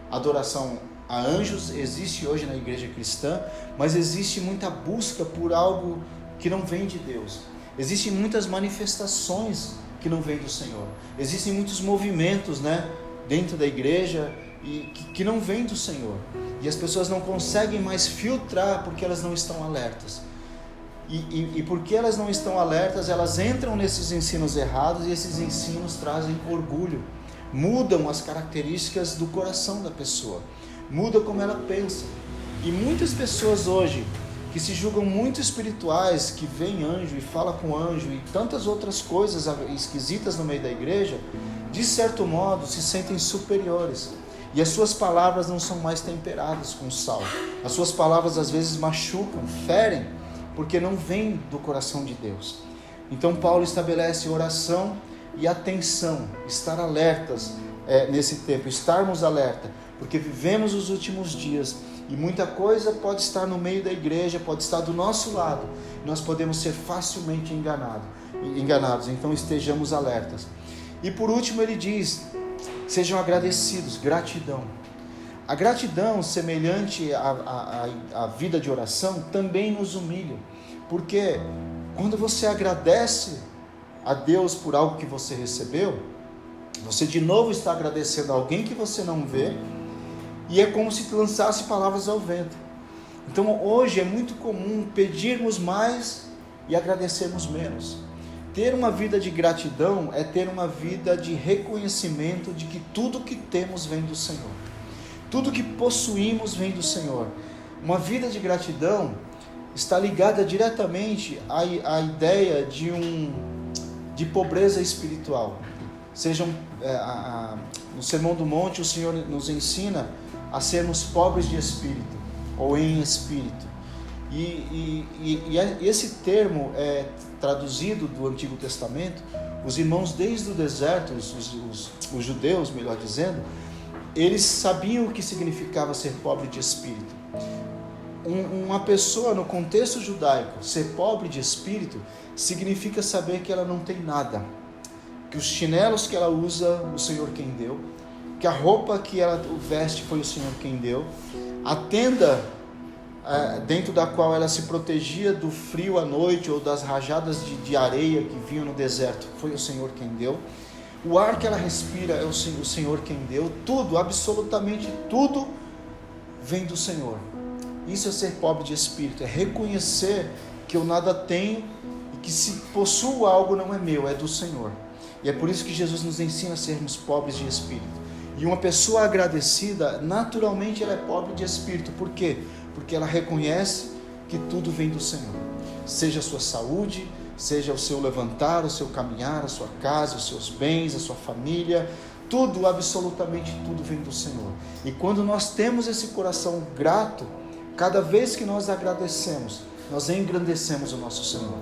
Adoração a anjos existe hoje na igreja cristã, mas existe muita busca por algo que não vem de Deus. Existem muitas manifestações que não vêm do Senhor. Existem muitos movimentos, né, dentro da igreja que não vêm do Senhor. E as pessoas não conseguem mais filtrar porque elas não estão alertas. E porque elas não estão alertas, elas entram nesses ensinos errados, e esses ensinos trazem orgulho. Mudam as características do coração da pessoa. Muda como ela pensa. E muitas pessoas hoje que se julgam muito espirituais, que veem anjo e falam com anjo e tantas outras coisas esquisitas no meio da igreja, de certo modo se sentem superiores. E as suas palavras não são mais temperadas com sal. As suas palavras às vezes machucam, ferem, porque não vêm do coração de Deus. Então Paulo estabelece oração e atenção, estar alertas nesse tempo, estarmos alerta, porque vivemos os últimos dias e muita coisa pode estar no meio da igreja, pode estar do nosso lado, nós podemos ser facilmente enganados, então estejamos alertas. E por último ele diz: sejam agradecidos, gratidão. A gratidão, semelhante à vida de oração, também nos humilha, porque quando você agradece a Deus por algo que você recebeu, você de novo está agradecendo a alguém que você não vê, e é como se lançasse palavras ao vento. Então hoje é muito comum pedirmos mais e agradecermos menos. Ter uma vida de gratidão é ter uma vida de reconhecimento de que tudo que temos vem do Senhor. Tudo que possuímos vem do Senhor. Uma vida de gratidão está ligada diretamente à ideia de pobreza espiritual. No Sermão do Monte, o Senhor nos ensina a sermos pobres de espírito, ou em espírito. E esse termo é traduzido do Antigo Testamento. Os irmãos desde o deserto, os judeus, melhor dizendo, eles sabiam o que significava ser pobre de espírito. Uma pessoa no contexto judaico, ser pobre de espírito, significa saber que ela não tem nada, que os chinelos que ela usa, o Senhor quem deu, que a roupa que ela veste foi o Senhor quem deu, a tenda dentro da qual ela se protegia do frio à noite ou das rajadas de areia que vinham no deserto, foi o Senhor quem deu. O ar que ela respira é o Senhor quem deu. Tudo, absolutamente tudo, vem do Senhor. Isso é ser pobre de espírito, é reconhecer que eu nada tenho e que se possuo algo não é meu, é do Senhor. E é por isso que Jesus nos ensina a sermos pobres de espírito. E uma pessoa agradecida, naturalmente ela é pobre de espírito. Por quê? Porque ela reconhece que tudo vem do Senhor. Seja a sua saúde, seja o seu levantar, o seu caminhar, a sua casa, os seus bens, a sua família, tudo, absolutamente tudo vem do Senhor. E quando nós temos esse coração grato, cada vez que nós agradecemos, nós engrandecemos o nosso Senhor.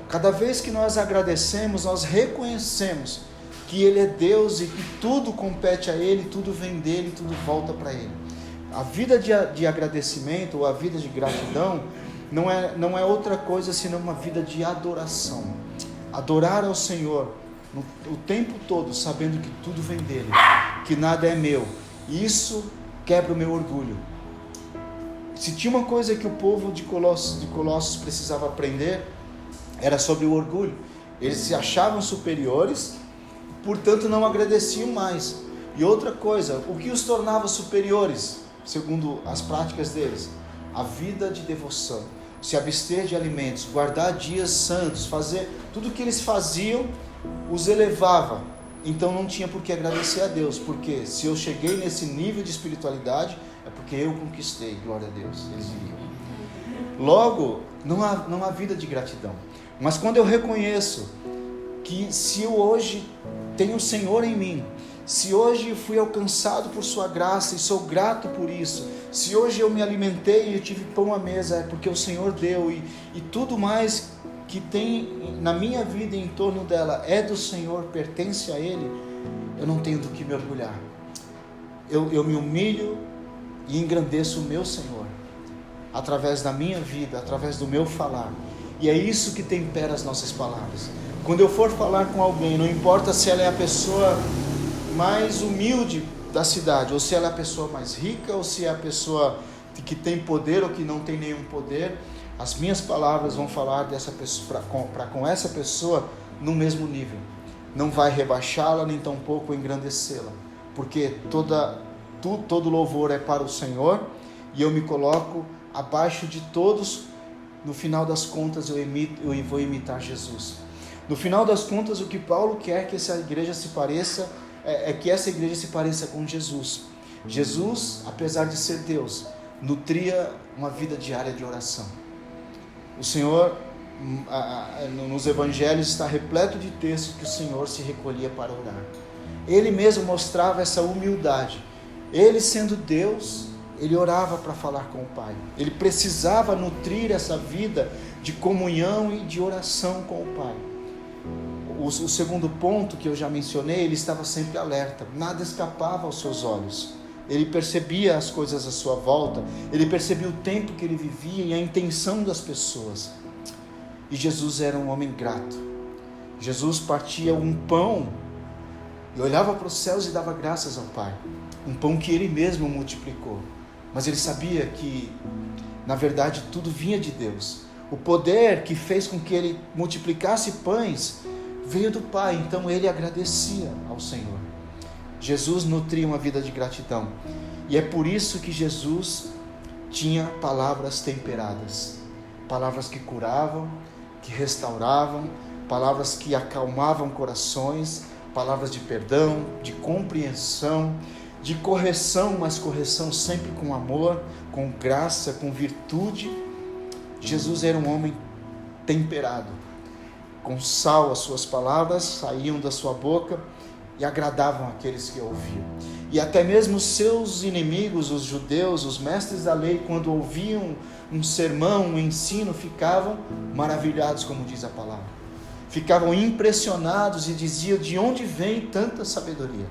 Cada vez que nós agradecemos, nós reconhecemos que Ele é Deus e que tudo compete a Ele, tudo vem dEle, tudo volta para Ele. A vida de agradecimento ou a vida de gratidão não é outra coisa senão uma vida de adoração. Adorar ao Senhor o tempo todo, sabendo que tudo vem dEle, que nada é meu. E isso quebra o meu orgulho. Se tinha uma coisa que o povo de Colossos precisava aprender, era sobre o orgulho. Eles se achavam superiores, portanto não agradeciam mais. E outra coisa, o que os tornava superiores, segundo as práticas deles? A vida de devoção, se abster de alimentos, guardar dias santos, fazer tudo o que eles faziam, os elevava. Então não tinha por que agradecer a Deus, porque se eu cheguei nesse nível de espiritualidade, é porque eu conquistei, glória a Deus, eles diriam. Logo, não há vida de gratidão. Mas quando eu reconheço que se eu hoje tenho o Senhor em mim, se hoje fui alcançado por sua graça e sou grato por isso, se hoje eu me alimentei e eu tive pão à mesa, é porque o Senhor deu, e tudo mais que tem na minha vida e em torno dela é do Senhor, pertence a Ele, eu não tenho do que me orgulhar. Eu me humilho e engrandeço o meu Senhor, através da minha vida, através do meu falar. E é isso que tempera as nossas palavras. Quando eu for falar com alguém, não importa se ela é a pessoa mais humilde da cidade, ou se ela é a pessoa mais rica, ou se é a pessoa que tem poder ou que não tem nenhum poder, as minhas palavras vão falar dessa pessoa, para com essa pessoa no mesmo nível. Não vai rebaixá-la, nem tampouco engrandecê-la, porque todo louvor é para o Senhor, e eu me coloco abaixo de todos. No final das contas, eu vou imitar Jesus. No final das contas, o que Paulo quer que essa igreja se pareça, é que essa igreja se pareça com Jesus. Jesus, apesar de ser Deus, nutria uma vida diária de oração. O Senhor, nos evangelhos, está repleto de textos que o Senhor se recolhia para orar. Ele mesmo mostrava essa humildade. Ele, sendo Deus, ele orava para falar com o Pai. Ele precisava nutrir essa vida de comunhão e de oração com o Pai. O segundo ponto que eu já mencionei, ele estava sempre alerta. Nada escapava aos seus olhos. Ele percebia as coisas à sua volta. Ele percebia o tempo que ele vivia e a intenção das pessoas. E Jesus era um homem grato. Jesus partia um pão e olhava para os céus e dava graças ao Pai. Um pão que ele mesmo multiplicou. Mas ele sabia que, na verdade, tudo vinha de Deus. O poder que fez com que ele multiplicasse pães veio do Pai, então ele agradecia ao Senhor. Jesus nutria uma vida de gratidão. E é por isso que Jesus tinha palavras temperadas, palavras que curavam, que restauravam, palavras que acalmavam corações, palavras de perdão, de compreensão, de correção, mas correção sempre com amor, com graça, com virtude. Jesus era um homem temperado, com sal. As suas palavras saíam da sua boca e agradavam aqueles que ouviam. E até mesmo os seus inimigos, os judeus, os mestres da lei, quando ouviam um sermão, um ensino, ficavam maravilhados, como diz a palavra. Ficavam impressionados e diziam: de onde vem tanta sabedoria?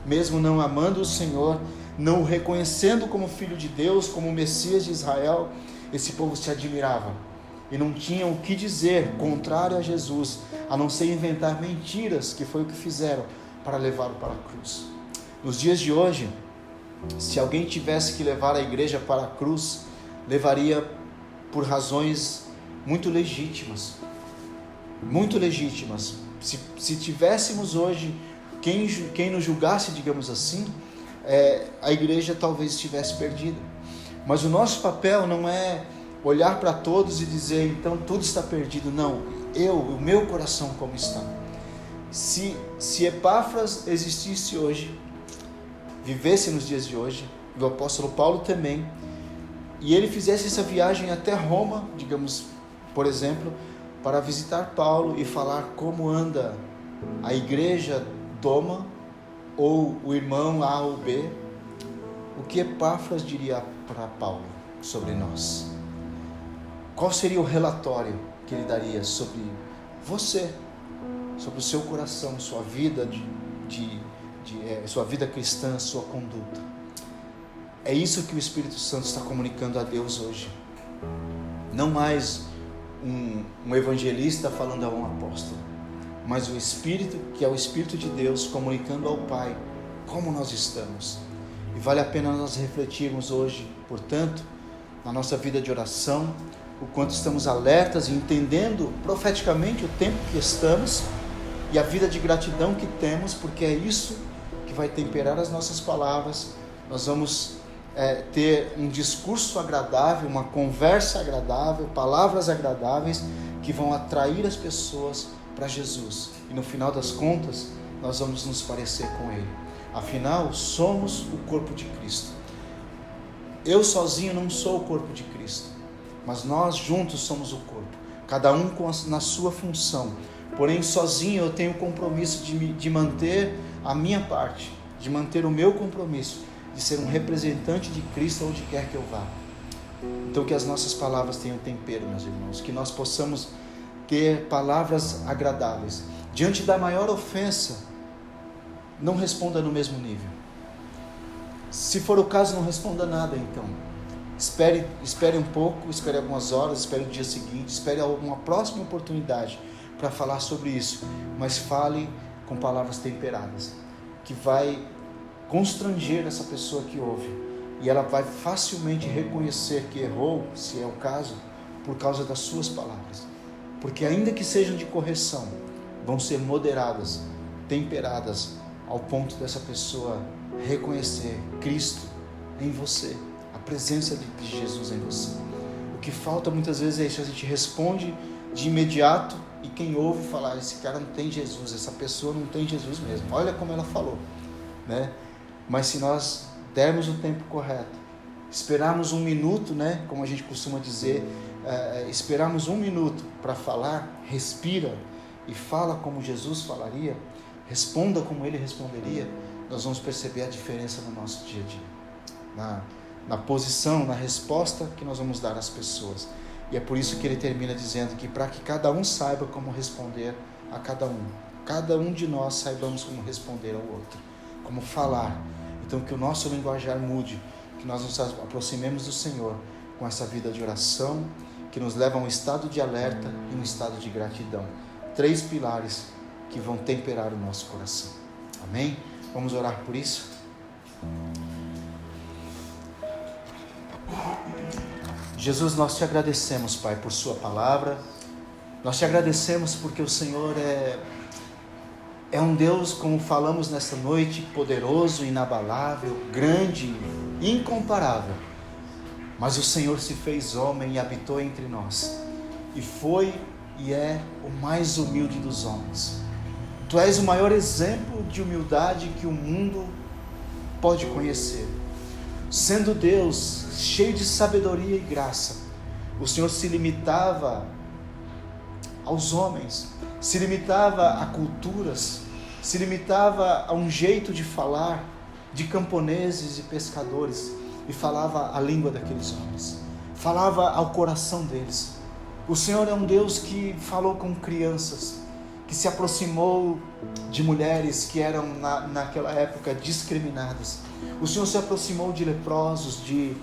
Mesmo não amando o Senhor, não o reconhecendo como Filho de Deus, como o Messias de Israel, esse povo se admirava e não tinham o que dizer contrário a Jesus, a não ser inventar mentiras, que foi o que fizeram para levá-lo para a cruz. Nos dias de hoje, se alguém tivesse que levar a igreja para a cruz, levaria por razões muito legítimas. Muito legítimas. Se tivéssemos hoje quem nos julgasse, digamos assim, a igreja talvez estivesse perdida. Mas o nosso papel não é olhar para todos e dizer: então tudo está perdido. Não, o meu coração como está. Se Epáfras existisse hoje, vivesse nos dias de hoje, o apóstolo Paulo também, e ele fizesse essa viagem até Roma, digamos, por exemplo, para visitar Paulo e falar como anda a igreja Doma, ou o irmão A ou B, o que Epáfras diria para Paulo sobre nós? Qual seria o relatório que ele daria sobre você, sobre o seu coração, sua vida sua vida cristã, sua conduta? É isso que o Espírito Santo está comunicando a Deus hoje. Não mais um evangelista falando a um apóstolo, mas o Espírito, que é o Espírito de Deus, comunicando ao Pai como nós estamos. E vale a pena nós refletirmos hoje, portanto, na nossa vida de oração, o quanto estamos alertas e entendendo profeticamente o tempo que estamos e a vida de gratidão que temos, porque é isso que vai temperar as nossas palavras. Nós vamos ter um discurso agradável, uma conversa agradável, palavras agradáveis que vão atrair as pessoas para Jesus. E no final das contas, nós vamos nos parecer com Ele. Afinal, somos o corpo de Cristo. Eu sozinho não sou o corpo de Cristo, mas nós juntos somos o corpo, cada um na sua função. Porém, sozinho eu tenho o compromisso de manter a minha parte, de manter o meu compromisso, de ser um representante de Cristo onde quer que eu vá. Então, que as nossas palavras tenham tempero, meus irmãos, que nós possamos ter palavras agradáveis. Diante da maior ofensa, não responda no mesmo nível. Se for o caso, não responda nada, então. Espere um pouco, espere algumas horas, espere o dia seguinte, espere alguma próxima oportunidade para falar sobre isso, mas fale com palavras temperadas, que vai constranger essa pessoa que ouve, e ela vai facilmente reconhecer que errou, se é o caso, por causa das suas palavras, porque ainda que sejam de correção, vão ser moderadas, temperadas, ao ponto dessa pessoa reconhecer Cristo em você, a presença de Jesus em você. O que falta muitas vezes é isso: a gente responde de imediato e quem ouve falar: esse cara não tem Jesus, essa pessoa não tem Jesus mesmo, olha como ela falou, né? Mas se nós dermos o tempo correto, esperarmos um minuto, né, como a gente costuma dizer, esperarmos um minuto para falar, respira e fala como Jesus falaria, responda como Ele responderia, nós vamos perceber a diferença no nosso dia a dia, na posição, na resposta que nós vamos dar às pessoas. E é por isso que ele termina dizendo que para que cada um saiba como responder a cada um de nós saibamos como responder ao outro, como falar. Então que o nosso linguajar mude, que nós nos aproximemos do Senhor com essa vida de oração, que nos leva a um estado de alerta e um estado de gratidão. 3 pilares que vão temperar o nosso coração. Amém? Vamos orar por isso? Jesus, nós te agradecemos, Pai, por sua palavra. Nós te agradecemos porque o Senhor É um Deus, como falamos nessa noite, poderoso, inabalável, grande, incomparável. Mas o Senhor se fez homem e habitou entre nós. E foi e é o mais humilde dos homens. Tu és o maior exemplo de humildade que o mundo pode conhecer. Sendo Deus, cheio de sabedoria e graça, o Senhor se limitava aos homens, se limitava a culturas, se limitava a um jeito de falar de camponeses e pescadores, e falava a língua daqueles homens, falava ao coração deles. O Senhor é um Deus que falou com crianças, que se aproximou de mulheres que eram naquela época discriminadas. O Senhor se aproximou de leprosos, de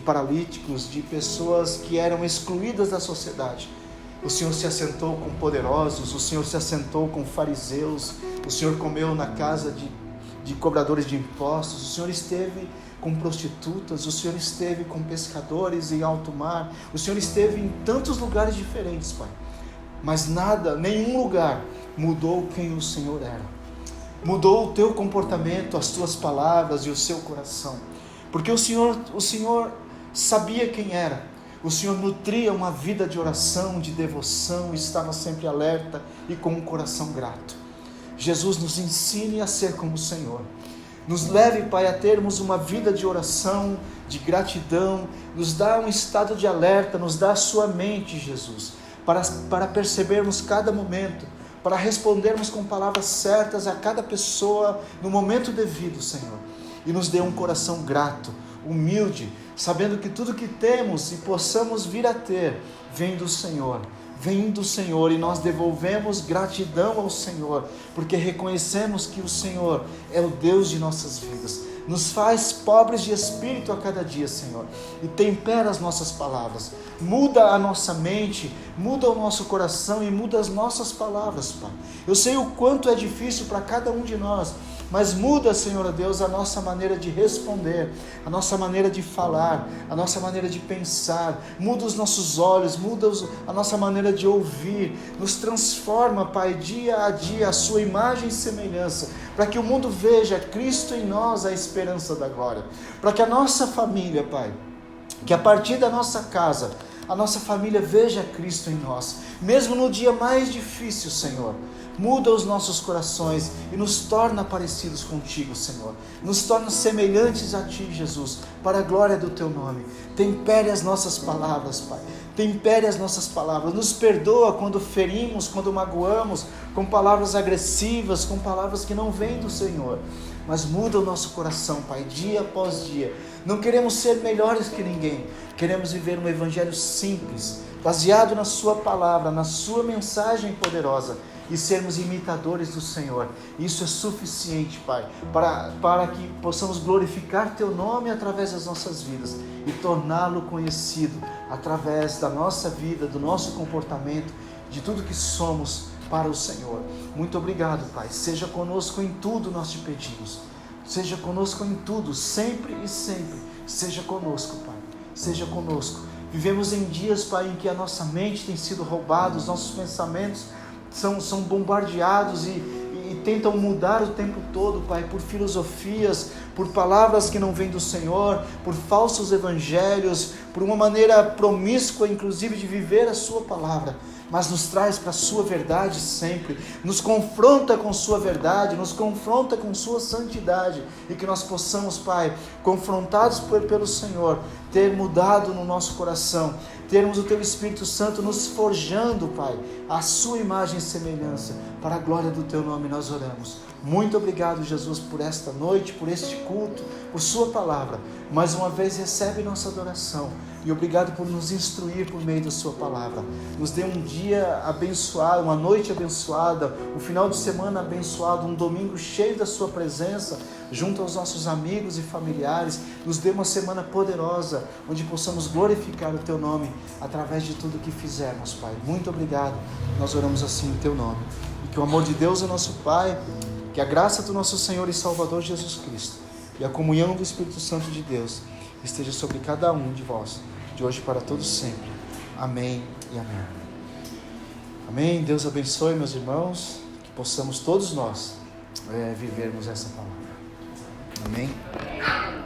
paralíticos, de pessoas que eram excluídas da sociedade. O Senhor se assentou com poderosos, o Senhor se assentou com fariseus, o Senhor comeu na casa de cobradores de impostos, o Senhor esteve com prostitutas, o Senhor esteve com pescadores em alto mar, o Senhor esteve em tantos lugares diferentes, Pai. Mas nada, nenhum lugar mudou quem o Senhor era. Mudou o teu comportamento, as tuas palavras e o seu coração. Porque o Senhor sabia quem era. O Senhor nutria uma vida de oração, de devoção, estava sempre alerta e com um coração grato. Jesus, nos ensine a ser como o Senhor. Nos leve, Pai, a termos uma vida de oração, de gratidão, nos dá um estado de alerta, nos dá a sua mente, Jesus, para percebermos cada momento, para respondermos com palavras certas a cada pessoa no momento devido, Senhor. E nos dê um coração grato, humilde, sabendo que tudo que temos e possamos vir a ter, vem do Senhor, e nós devolvemos gratidão ao Senhor, porque reconhecemos que o Senhor é o Deus de nossas vidas. Nos faz pobres de espírito a cada dia, Senhor, e tempera as nossas palavras, muda a nossa mente, muda o nosso coração e muda as nossas palavras, Pai. Eu sei o quanto é difícil para cada um de nós, mas muda, Senhor Deus, a nossa maneira de responder, a nossa maneira de falar, a nossa maneira de pensar, muda os nossos olhos, muda a nossa maneira de ouvir, nos transforma, Pai, dia a dia, a sua imagem e semelhança, para que o mundo veja Cristo em nós, a esperança da glória, para que a nossa família, Pai, que a partir da nossa casa, a nossa família veja Cristo em nós, mesmo no dia mais difícil, Senhor. Muda os nossos corações e nos torna parecidos contigo, Senhor. Nos torna semelhantes a Ti, Jesus, para a glória do Teu nome. Tempere as nossas palavras, Pai. Tempere as nossas palavras. Nos perdoa quando ferimos, quando magoamos, com palavras agressivas, com palavras que não vêm do Senhor. Mas muda o nosso coração, Pai, dia após dia. Não queremos ser melhores que ninguém. Queremos viver um evangelho simples, baseado na Sua palavra, na Sua mensagem poderosa, e sermos imitadores do Senhor. Isso é suficiente, Pai, para que possamos glorificar Teu nome através das nossas vidas e torná-lo conhecido através da nossa vida, do nosso comportamento, de tudo que somos para o Senhor. Muito obrigado, Pai. Seja conosco em tudo, nós te pedimos. Seja conosco em tudo, sempre e sempre. Seja conosco, Pai. Seja conosco. Vivemos em dias, Pai, em que a nossa mente tem sido roubada, os nossos pensamentos são bombardeados e tentam mudar o tempo todo, Pai, por filosofias, por palavras que não vêm do Senhor, por falsos evangelhos, por uma maneira promíscua, inclusive, de viver a Sua palavra. Mas nos traz para a Sua verdade sempre, nos confronta com Sua verdade, nos confronta com Sua santidade, e que nós possamos, Pai, confrontados pelo Senhor, ter mudado no nosso coração, termos o Teu Espírito Santo nos forjando, Pai, a Sua imagem e semelhança, para a glória do Teu nome nós oramos. Muito obrigado, Jesus, por esta noite, por este culto, por Sua palavra. Mais uma vez recebe nossa adoração e obrigado por nos instruir por meio da Sua palavra. Nos dê um dia abençoado, uma noite abençoada, um final de semana abençoado, um domingo cheio da Sua presença, junto aos nossos amigos e familiares. Nos dê uma semana poderosa, onde possamos glorificar o Teu nome através de tudo que fizermos, Pai. Muito obrigado, nós oramos assim em Teu nome. E que o amor de Deus, o nosso Pai, que a graça do nosso Senhor e Salvador Jesus Cristo e a comunhão do Espírito Santo de Deus esteja sobre cada um de vós, de hoje para todos sempre. Amém e amém. Amém. Deus abençoe, meus irmãos, que possamos todos nós vivermos essa palavra. Amém?